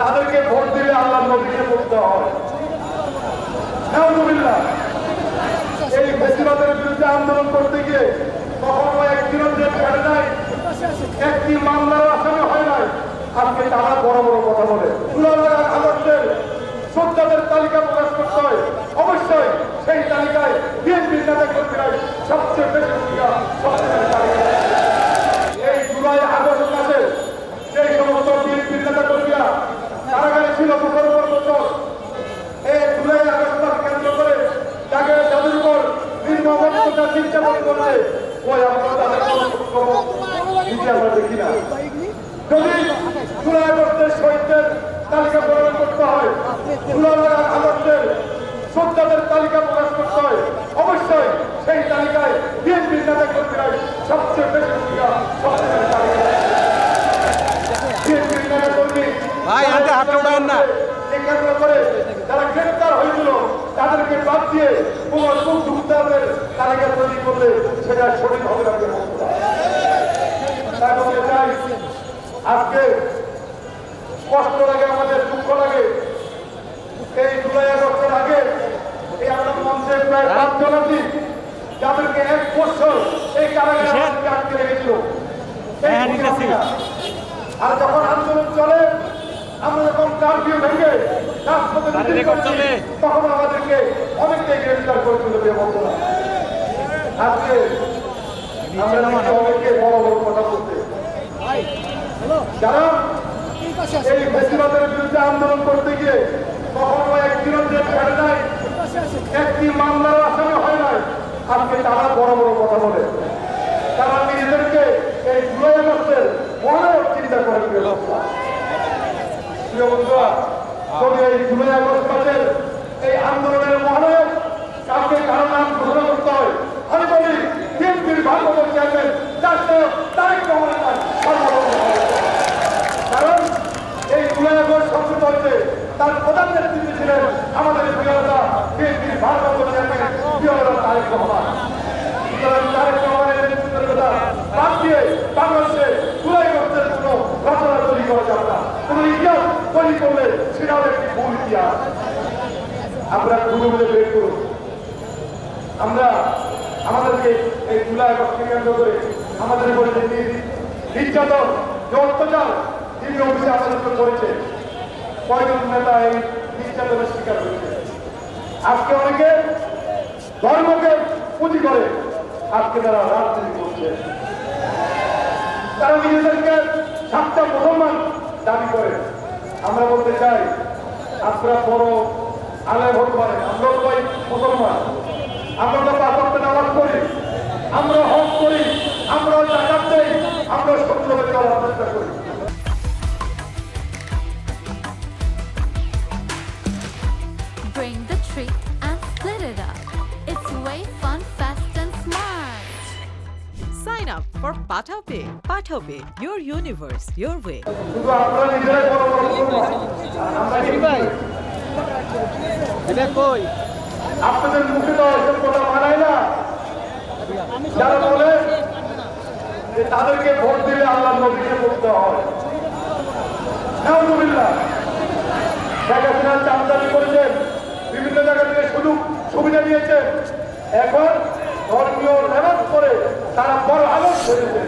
তাদেরকে ভোট দিলে আল্লাহ নবীকে বলতে হয়। আলহামদুলিল্লাহ, এই ফেসিবাদের বিরুদ্ধে আন্দোলন করতে গিয়ে কখনো একদিনও জেল কাটে নাই, একটি মামলার আসামি হয় নাই। আজকে তারা বড় বড় কথা বলে আদালতের শ্রদ্ধাদের তালিকা প্রকাশ করতে হয়। অবশ্যই সেই তালিকায় বিএনপির নেতা কর্মীরা সবচেয়ে বেশি ভূমিকা, এই জুলাই আগস্ট মাসে সেই সমস্ত বিএনপির নেতা কর্মীরা কারাগারে ছিল বছর পর বছর, এই জুলাই আগস্ট মাস কেন্দ্র করে তাকে তাদের উপর নির্মমতা নির্যাতন করছে, ওই আমরা তাদের আমরা দেখি না। যদি জুলাই আগস্টের শহীদদের তালিকা প্রদান করতে হয়, জুলাই আগস্টের শ্রদ্ধাদের তালিকা প্রকাশ করতে হয়, অবশ্যই সেই তালিকায় বিএনপির নেতা কর্মীরা সবচেয়ে বেশি ভূমিকা, বিএনপির নেতা কর্মী কেন্দ্র করে যারা গ্রেফতার হয়েছিল তাদেরকে বাদ দিয়ে মুক্তিযোদ্ধাদের তালিকা তৈরি করলে সেটা সঠিক হবে না। আজকে কষ্ট লাগে, আমাদের দুঃখ লাগে। এই জুলাই আগস্টের আগে এই আমরা মঞ্চে প্রায় 5 জন আছি যাদেরকে 1 বছর এই কারাগারে আটকে রেখেছিল। আর যখন আন্দোলন চলে, আমরা যখন কারফিউ ভেঙে তখন আমাদেরকে অনেকটাই গ্রেফতার করেছিল। আজকে আমরা অনেককে বড় বড় কথা বলতে, যারা এই ফেসিবাদের বিরুদ্ধে আন্দোলন করতে গিয়ে কখনো একদিনও জেল কাটে নাই, একটি মামলার আসামি হয় নাই। আজকে তারা বড় বড় কথা বলে, তারা নিজেদেরকে এই জুলাই আগস্টের মহানায়ক চিন্তা করে। প্রিয় বন্ধুরা, তবে এই জুলাই আগস্ট মাসের এই আন্দোলনের মহানায়ক কাউকে কারো নাম ঘোষণা করতে হয়। আমি বলি বিএনপির ভারপ্রাপ্ত চেয়ারম্যান তারেক রহমানের নাম সর্বপ্রথম, কারণ এই জুলাই আগস্ট সংগঠিত হচ্ছে তার প্রধান নেতৃত্বে ছিলেন আমাদের প্রিয় নেতা বিএনপির ভারপ্রাপ্ত চেয়ারম্যান প্রিয় নেতা তারেক রহমান। তারেক রহমানের নেতৃত্বের কথা বাদ দিয়ে বাংলাদেশে জুলাই আগস্টের কোনো রচনা তৈরি করা যাবে না। কোনো ইতিহাস তৈরি করলে সেটাও একটি ভুল ইতিহাস। আমরা গুরু বলে বের করুন। আমরা আমাদেরকে এই জুলাই আগস্টকে কেন্দ্র করে আমাদের উপরে যে নির্যাতন, যে অত্যাচার তিনি অফিসে আমাদের উপর করেছে, কয়জন নেতা এই নির্যাতনের শিকার হয়েছে। আজকে অনেকে ধর্মকে পুঁজি করে আজকে তারা রাজনীতি করছে, তারা নিজেদেরকে সাতটা মুসলমান দাবি করে। আমরা বলতে চাই, আপনারা বড় আলেম হতে পারে, আমরা সবাই মুসলমান, আমরা তো পাঁচ ওয়াক্ত নামাজ করি, আমরা হজ করি, আমরা জাকাত দেই, আমরা সত্যভাবে চলার চেষ্টা করি। Bring the treat and split it up. It's way fun, fast and smart. Sign up for PathaPay. PathaPay, your universe, your way. শুধু আপনারা নিজেরাই বড় বড় মুসলমান, আমরা কি ভাই এটা কই আপনাদের মুখে তো এসব কথা মানায় না। যারা বলে যে তাদেরকে ভোট দিলে আল্লাহ নবীকে বলতে হয়। আলহামদুলিল্লাহ, শেখ হাসিনা চামচামি করেছেন, বিভিন্ন জায়গা থেকে সুযোগ সুবিধা নিয়েছেন, এখন ধর্মীয় লেবাস করে তারা বড় আলোচ হয়েছে।